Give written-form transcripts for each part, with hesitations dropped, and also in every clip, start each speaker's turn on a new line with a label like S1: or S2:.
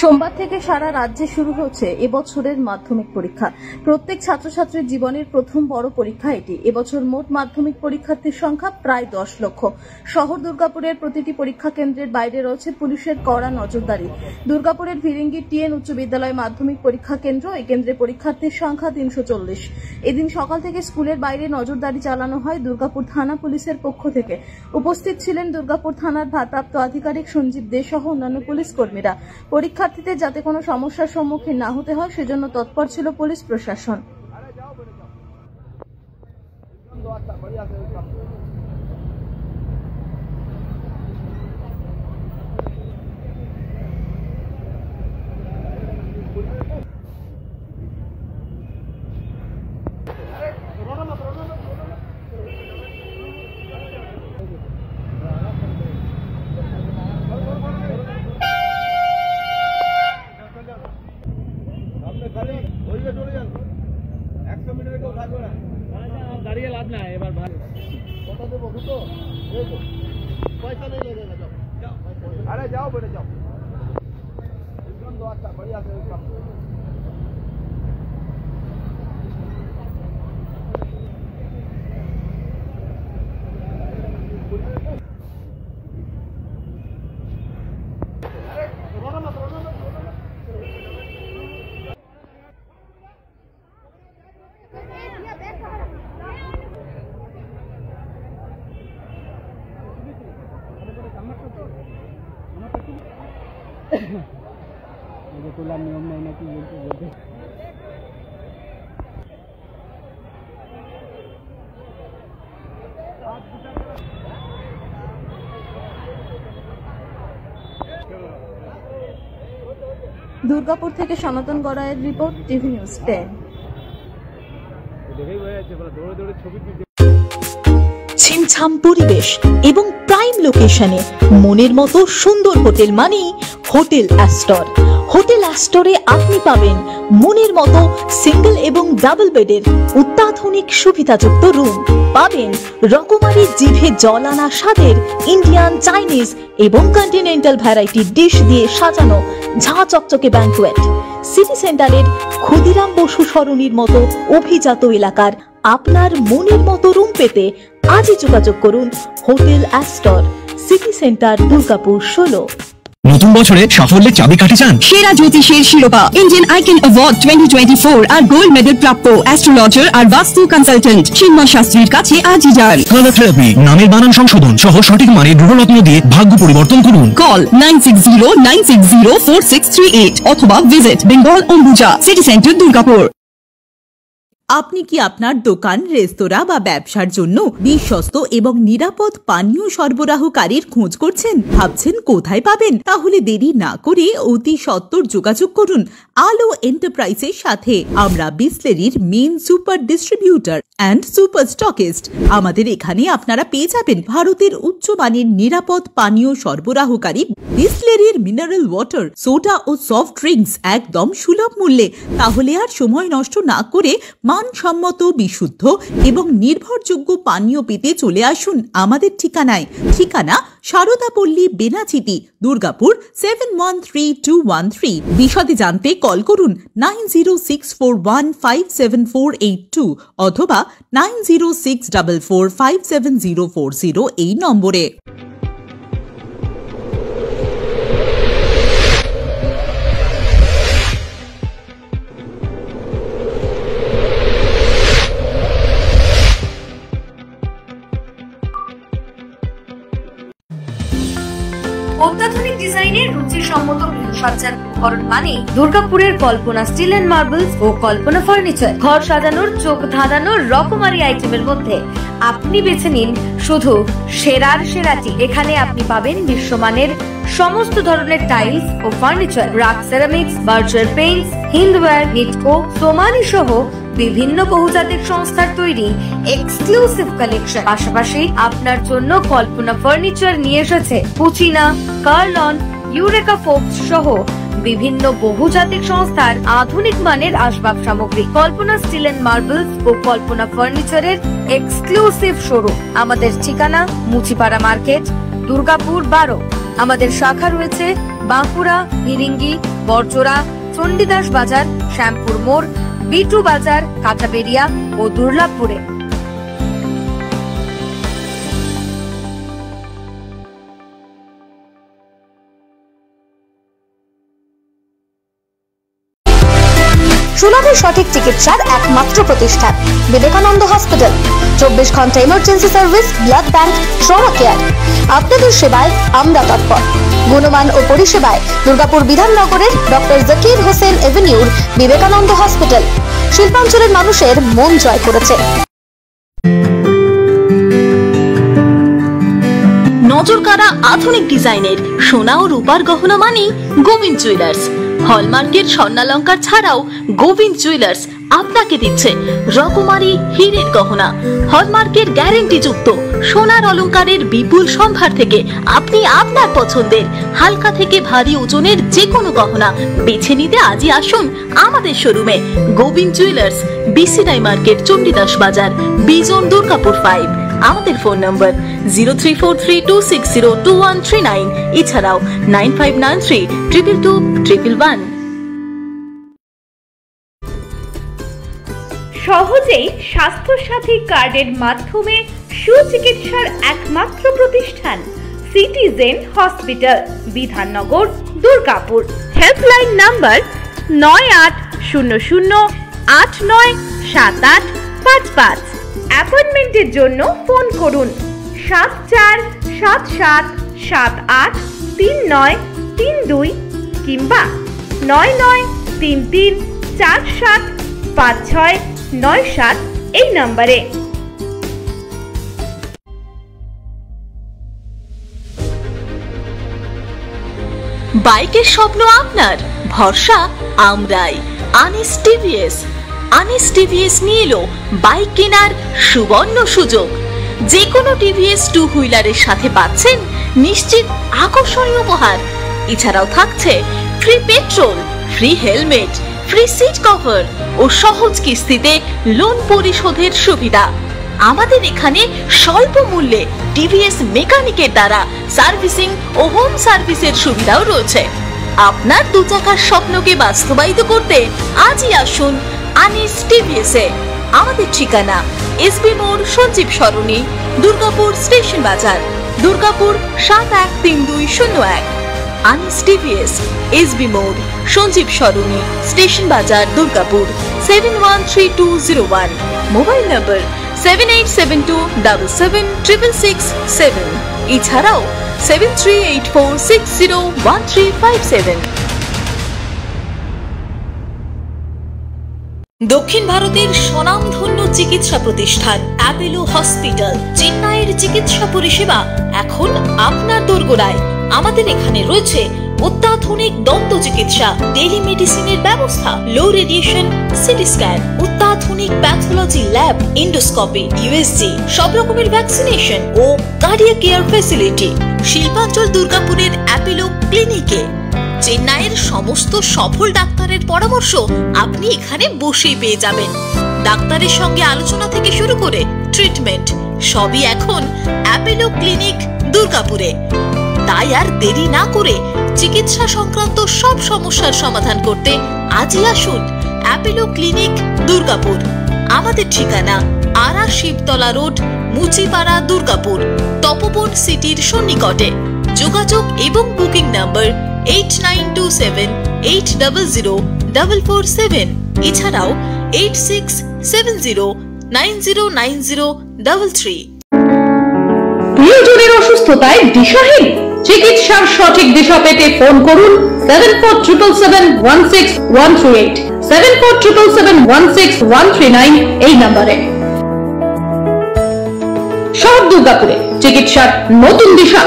S1: সোমবার থেকে সারা রাজ্যে শুরু হচ্ছে এবছরের মাধ্যমিক পরীক্ষা। প্রত্যেক ছাত্রছাত্রীর জীবনের প্রথম বড় পরীক্ষা এটি। এবছর মোট মাধ্যমিক পরীক্ষার্থীর সংখ্যা প্রায় 10 লক্ষ। শহর দুর্গাপুরের প্রতিটি পরীক্ষা কেন্দ্রের বাইরে রয়েছে পুলিশের কড়া নজরদারি। দুর্গাপুরের ভিরিঙ্গি টিএন উচ্চ বিদ্যালয় মাধ্যমিক পরীক্ষা কেন্দ্র, এই কেন্দ্রে পরীক্ষার্থীর সংখ্যা 340। এদিন সকাল থেকে স্কুলের বাইরে নজরদারি চালানো হয় দুর্গাপুর থানা পুলিশের পক্ষ থেকে। উপস্থিত ছিলেন দুর্গাপুর থানার ভারপ্রাপ্ত আধিকারিক সঞ্জীব দে সহ অন্যান্য পুলিশ কর্মীরা। পরীক্ষার্থীদের যাতে কোনো সমস্যার সম্মুখীন না হতে হয় সেজন্য তৎপর ছিল পুলিশ প্রশাসন।
S2: দাঁড়িয়ে লাভ নাই, এবার ভালো কথা দেবো তো পয়সা নেই লেগেগা। যাও আরে যাও বেটে যাও, एकदम दो अच्छा बढ़िया से एकदम। তোলার নিয়ম নেই নাকি বলতে
S1: দুর্গাপুর থেকে সনাতন গড়াইয়ের রিপোর্ট, টিভি নিউজ 10।
S3: ছিমছাম পরিবেশ এবং প্রাইম লোকেশনে মনের মতো সুন্দর হোটেল মানেই হোটেল অ্যাস্টর। হোটেল অ্যাস্টরে আপনি পাবেন মনের মতো সিঙ্গেল এবং ডাবল বেডের অত্যাধুনিক সুবিধাযুক্ত রুম, পাবেন রকমারি জিভে জল আনা স্বাদের ইন্ডিয়ান, চাইনিজ এবং কন্টিনেন্টাল ভ্যারাইটি ডিশ দিয়ে সাজানো ঝাঁ চকচকে ব্যাংকুয়েট। সিটি সেন্টারের ক্ষুদিরাম বসু সরণির মতো অভিজাত এলাকার আপনার মনের মতো রুম পেতে আজই যোগাযোগ করুন hotel Astor, city centre, Durgapur 16।
S4: নতুন বছরে সাফল্যের চাবিকাঠি চান?
S5: সেরা জ্যোতিষের শিরোপা ইন্ডিয়ান আইকন অ্যাওয়ার্ড 2024 আর গোল্ড মেডেল প্রাপ্ত অ্যাস্ট্রোলজার আর বাস্তু কনসালটেন্ট চিন্ময় শাস্ত্রীর কাছে আজই যান।
S4: কালার থেরাপি, নামের বানান সংশোধন সহ সঠিক মানের গ্রহরত্ন দিয়ে ভাগ্য পরিবর্তন করুন।
S5: কল 9609604638 অথবা visit Bengal Ambuja, city centre, Durgapur.
S3: আপনি কি আপনার দোকান, রেস্তোরাঁ বা ব্যবসার জন্য বিশ্বস্ত এবং নিরাপদ পানীয় সরবরাহকারীর খোঁজ করছেন? ভাবছেন কোথায় পাবেন? তাহলে দেরি না করে অতি সত্বর যোগাযোগ করুন আলো এন্টারপ্রাইজের সাথে। আমরা বিসলেরির main super distributor and super stockist. আমাদের এখানে আপনারা পেয়ে যাবেন ভারতের উচ্চমানের নিরাপদ পানীয় সরবরাহকারী বিসলেরির মিনারেল ওয়াটার, সোডা ও সফট ড্রিঙ্কস একদম সুলভ মূল্যে। তাহলে আর সময় নষ্ট না করে মানসম্মত, বিশুদ্ধ এবং নির্ভরযোগ্য পানীয় পেতে চলে আসুন আমাদের ঠিকানায়। ঠিকানা সারদাপল্লী, বেনাচিটি, দুর্গাপুর 713213। বিশদে জানতে কল করুন 9064157482 অথবা 9064457040 এই নম্বরে।
S6: অত্যাধুনিক ডিজাইনের রুচিসম্মত গৃহসজ্জার উপকরণ মানে দুর্গাপুরের কল্পনা স্টিল এন্ড মার্বেলস ও কল্পনা ফার্নিচার। ঘর সাজানোর, চোখ ধাঁধানোর রকমারি আইটেমের মধ্যে আপনি বেছে নিন শুধু সেরার সেরাটি। এখানে আপনি পাবেন বিশ্বমানের সমস্ত ধরনের টাইলস ও furniture, RAK ceramics, Berger paints, Hindware, Nitco, Somany সহ বিভিন্ন বহুজাতিক সংস্থার তৈরি এক্সক্লুসিভ কালেকশন। পাশাপাশি আপনার জন্য কল্পনা ফার্নিচার নিয়ে এসেছে পুচিনা, কার্লন, ইউরেকা ফোর্বস সহ বিভিন্ন বহুজাতিক সংস্থার আধুনিক মানের আসবাব সামগ্রী। কল্পনা স্টিল এন্ড মার্বেলস ও কল্পনা ফার্নিচারের এক্সক্লুসিভ শোরুম। আমাদের ঠিকানা মুচিপাড়া মার্কেট, দুর্গাপুর 12। আমাদের শাখা রয়েছে বাঁকুড়া, ফিরিঙ্গি, বরজোড়া, চণ্ডীদাস বাজার, শ্যামপুর মোড়, বিটু বাজার, কাঁটাবেড়িয়া ও দুর্লাভপুরে।
S7: সুলভে সঠিক চিকিৎসার একমাত্র প্রতিষ্ঠান বিবেকানন্দ হসপিটাল। 24 ঘন্টা emergency service, blood bank, trauma care. আপনাদের সেবায় আমরা তৎপর। গুণমান ও পরিষেবায় দুর্গাপুর বিধাননগরের ডক্টর জাকির হোসেন এভিনিউর বিবেকানন্দ হসপিটাল শিল্পাঞ্চলের মানুষের মন জয় করেছে।
S3: নজরকাড়া আধুনিক ডিজাইনের সোনা ও রূপার গহনা মানে গোবিন্দ জুয়েলার্স। হলমার্কের স্বর্ণালঙ্কার ছাড়াও গোবিন্দ জুয়েলার্স আপনাকে দিচ্ছে রকমারি হীরের গহনা। হলমার্কের গ্যারেন্টি যুক্ত সোনার অলংকারের বিপুল সম্ভার থেকে আপনি আপনার পছন্দের হালকা থেকে ভারী ওজনের যে কোনো গহনা বেছে নিতে আজই আসুন আমাদের শোরুমে। Gobinda jewellers, BCI market, Chandidas Bazar, Bijan, Durgapur 5। আমাদের ফোন নম্বর 034326021139, এছাড়াও 9593222111।
S8: সহজেই স্বাস্থ্য সাথী কার্ডের মাধ্যমে সুচিকিৎসার একমাত্র প্রতিষ্ঠান citizen hospital, Bidhannagar, Durgapur. Helpline number 9800897855। অ্যাপয়েন্টমেন্টের জন্য ফোন করুন 7477783932 কিংবা 9933475697 এই নম্বরে।
S3: বাইকের স্বপ্ন আপনার, ভরসা আমরাই। আনিস টিভিএস। আনিস টিভিএস নিয়ে এলো বাইক কেনার সুবর্ণ সুযোগ। যে কোনো টিভিএস 2 হুইলারের সাথে পাচ্ছেন নিশ্চিত আকর্ষণীয় উপহার। এছাড়াও থাকছে free petrol, free helmet, free seat cover ও সহজ কিস্তিতে লোন পরিশোধের সুবিধা। আমাদের এখানে স্বল্প মূল্যে টিভিএস মেকানিকের দ্বারা সার্ভিসিং ও হোম সার্ভিসের সুবিধাও রয়েছে। আপনার 2 চাকার স্বপ্নকে বাস্তবায়িত করতে আজই আসুন আনিস টিভিএসে। আমাদের ঠিকানা এসবি মোড়, সঞ্জীব সরণি, দুর্গাপুর স্টেশন বাজার, দুর্গাপুর 713201। আনিস টিভিএস, এসবি মোড়, সঞ্জীব সরণি, স্টেশন বাজার, দুর্গাপুর 713201। মোবাইল নম্বর 7872776667। এছাড়াও 7384601357। দক্ষিণ ভারতের স্বনামধন্য চিকিৎসা প্রতিষ্ঠান অ্যাপোলো হসপিটাল, চেন্নাইয়ের চিকিৎসা পরিষেবা এখন আপনার দোরগোড়ায়। আমাদের এখানে রয়েছে অত্যাধুনিক দন্ত চিকিৎসা, টেলিমেডিসিনের ব্যবস্থা, লো রেডিয়েশন সিটি স্ক্যান, অত্যাধুনিক প্যাথোলজি ল্যাব, ইন্ডোস্কোপি, ইউএসজি, সব রকমের ভ্যাকসিনেশন ও কার্ডিয়াক কেয়ার ফ্যাসিলিটি। শিল্পাঞ্চল দুর্গাপুরের অ্যাপোলো ক্লিনিকে চেন্নাইয়ের সমস্ত সফল ডাক্তারের পরামর্শ আপনি এখানে বসেই পেয়ে যাবেন। ডাক্তারের সঙ্গে আলোচনা থেকে শুরু করে ট্রিটমেন্ট সবই এখন অ্যাপোলো ক্লিনিক দুর্গাপুরে। তাই আর দেরি না করে চিকিৎসা সংক্রান্ত সব সমস্যার সমাধান করতে আজই আসুন অ্যাপোলো ক্লিনিক দুর্গাপুর। আমাদের ঠিকানা আরা শিবতলা রোড, মুচিপাড়া, দুর্গাপুর, তপবন সিটির সন্নিকটে। যোগাযোগ এবং বুকিং নাম্বার 8927800447। এছাড়াও 8670909033।
S8: প্রিয়জনের অসুস্থতায় দিশাহীন, চিকিৎসার সঠিক দিশা পেতে ফোন করুন 7477716138, 7477716139 এই নম্বরে। শহর দুর্গাপুরে চিকিৎসার নতুন দিশা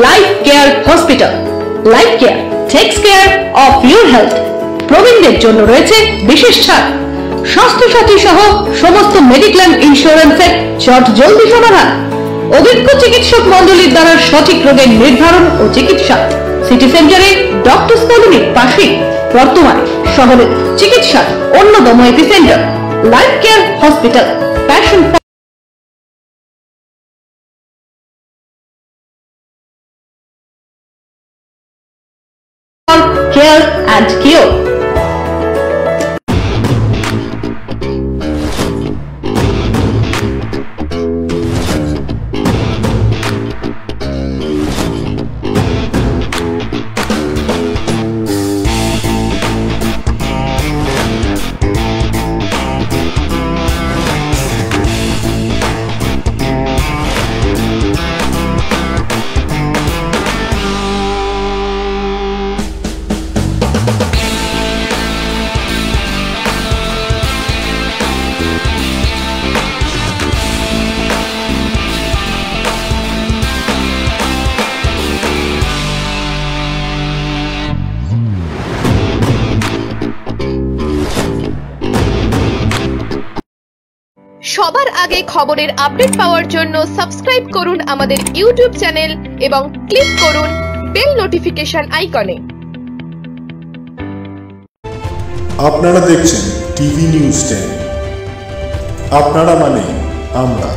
S8: Life Care Hospital. Life Care takes care of your health. প্রবীণদের জন্য রয়েছে বিশেষ ছাড়। স্বাস্থ্য সাথী সহ সমস্ত মেডিক্লেম ইন্স্যুরেন্সের চট জলদি সমাধান। অভিজ্ঞ চিকিৎসক মন্ডলীর দ্বারা সঠিক রোগের নির্ধারণ ও চিকিৎসা। সিটি সেন্টারে ডক্টরস কলোনির পাশে বর্তমানে শহরের চিকিৎসার অন্যতম epicentre life Care hospital. Passion care and cure.
S9: সবার আগে খবরের আপডেট পাওয়ার জন্য সাবস্ক্রাইব করুন আমাদের ইউটিউব চ্যানেল এবং ক্লিক করুন বেল নোটিফিকেশন আইকনে।
S10: আপনারা দেখছেন টিভি নিউজ 10। আপনারা মানে আমরা।